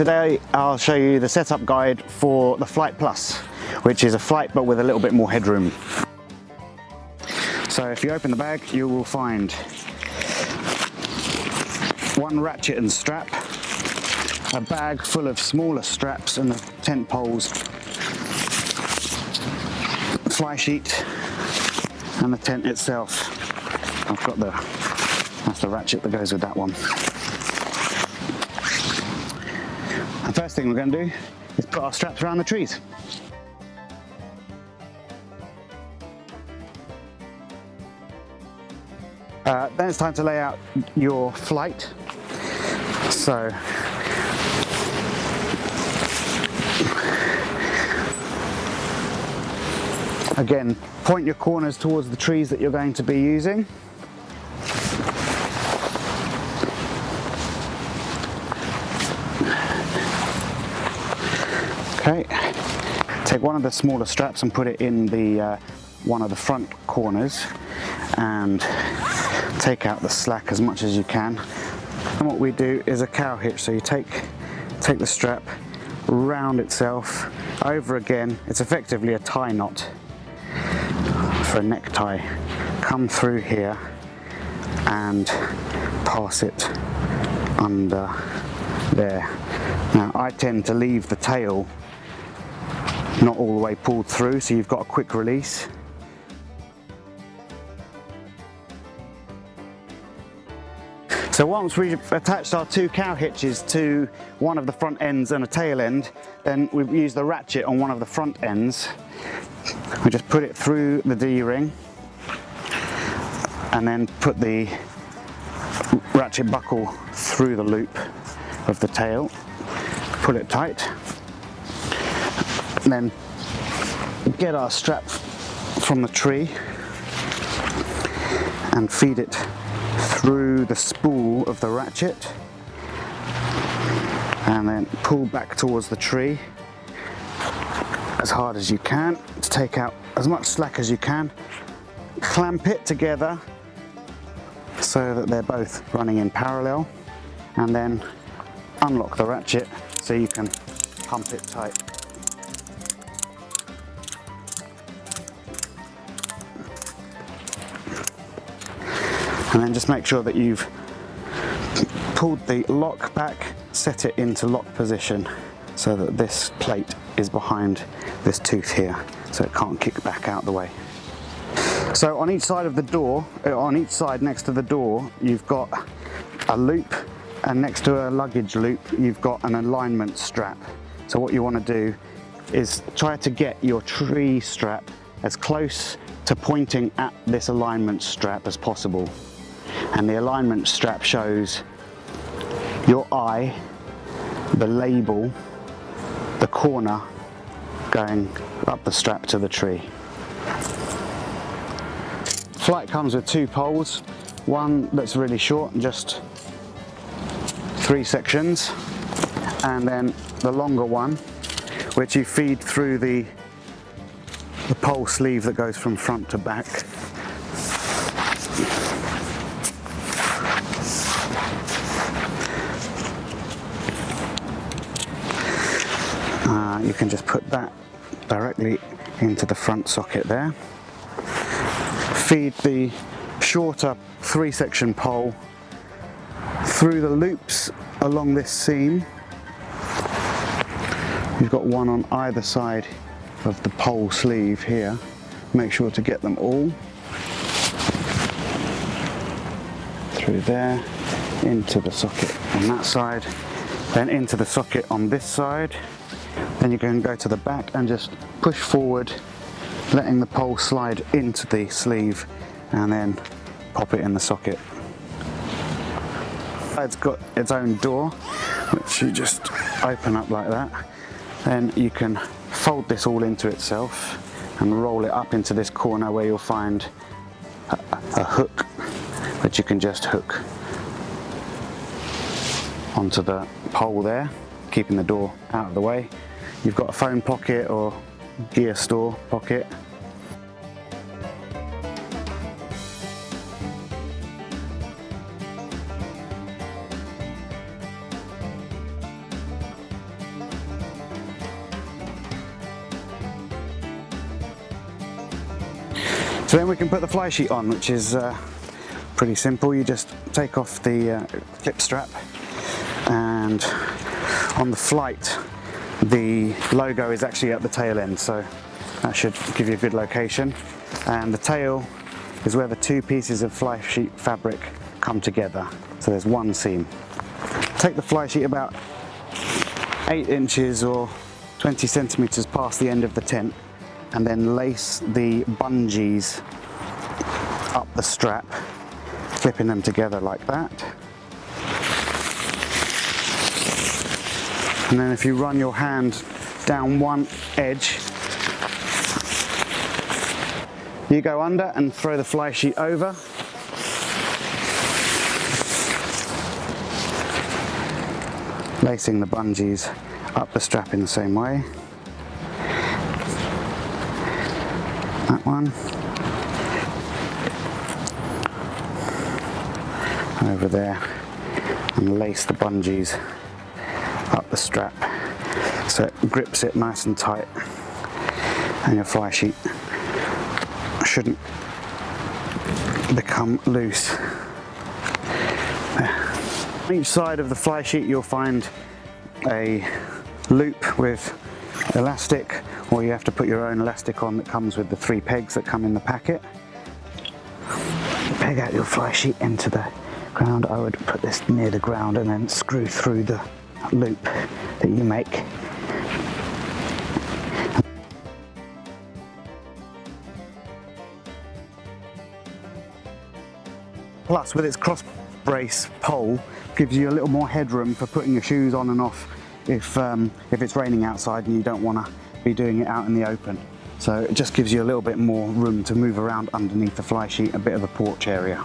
today I'll show you the setup guide for the Flite Plus, which is a Flite but with a little bit more headroom. So if you open the bag, you will find one ratchet and strap, a bag full of smaller straps and the tent poles, fly sheet, and the tent itself. I've got that's the ratchet that goes with that one. The first thing we're going to do is put our straps around the trees. Then it's time to lay out your Flite. So again, point your corners towards the trees that you're going to be using. Okay, take one of the smaller straps and put it in the one of the front corners and take out the slack as much as you can. And what we do is a cow hitch, so you take the strap round itself over again. It's effectively a tie knot for a necktie. Come through here and pass it under there. Now I tend to leave the tail not all the way pulled through, so you've got a quick release. So once we've attached our two cow hitches to one of the front ends and a tail end, then we use the ratchet on one of the front ends. We just put it through the D-ring and then put the ratchet buckle through the loop of the tail, pull it tight, and then get our strap from the tree and feed it through the spool of the ratchet and then pull back towards the tree as hard as you can to take out as much slack as you can. Clamp it together so that they're both running in parallel, and then unlock the ratchet so you can pump it tight. And then just make sure that you've pulled the lock back, set it into lock position so that this plate is behind this tooth here, so it can't kick back out the way. So on each side of the door, on each side next to the door, you've got a loop, and next to a luggage loop, you've got an alignment strap. So what you want to do is try to get your tree strap as close to pointing at this alignment strap as possible. And the alignment strap shows your eye, the label, the corner going up the strap to the tree. Flite comes with two poles, one that's really short, just 3 sections, and then the longer one, which you feed through the pole sleeve that goes from front to back. You can just put that directly into the front socket there. Feed the shorter 3-section pole through the loops along this seam. You've got one on either side of the pole sleeve here. Make sure to get them all through there, into the socket on that side, then into the socket on this side. Then you can go to the back and just push forward, letting the pole slide into the sleeve, and then pop it in the socket. It's got its own door, which you just open up like that. Then you can fold this all into itself and roll it up into this corner where you'll find a hook, which you can just hook onto the pole there, keeping the door out of the way. You've got a phone pocket or gear store pocket. So then we can put the fly sheet on, which is pretty simple. You just take off the clip strap, and on the Flite the logo is actually at the tail end, so that should give you a good location. And the tail is where the two pieces of fly sheet fabric come together, so there's one seam. Take the fly sheet about 8 inches or 20 centimeters past the end of the tent, and then lace the bungees up the strap, clipping them together like that. And then if you run your hand down one edge, you go under and throw the fly sheet over. Lacing the bungees up the strap in the same way. That one. Over there, and lace the bungees up the strap so it grips it nice and tight, and your fly sheet shouldn't become loose. There. On each side of the fly sheet you'll find a loop with elastic, or you have to put your own elastic on that comes with the 3 pegs that come in the packet. Peg out your fly sheet into the ground. I would put this near the ground and then screw through the loop that you make. Plus, with its cross brace pole, gives you a little more headroom for putting your shoes on and off if it's raining outside and you don't want to be doing it out in the open. So it just gives you a little bit more room to move around underneath the fly sheet, a bit of a porch area.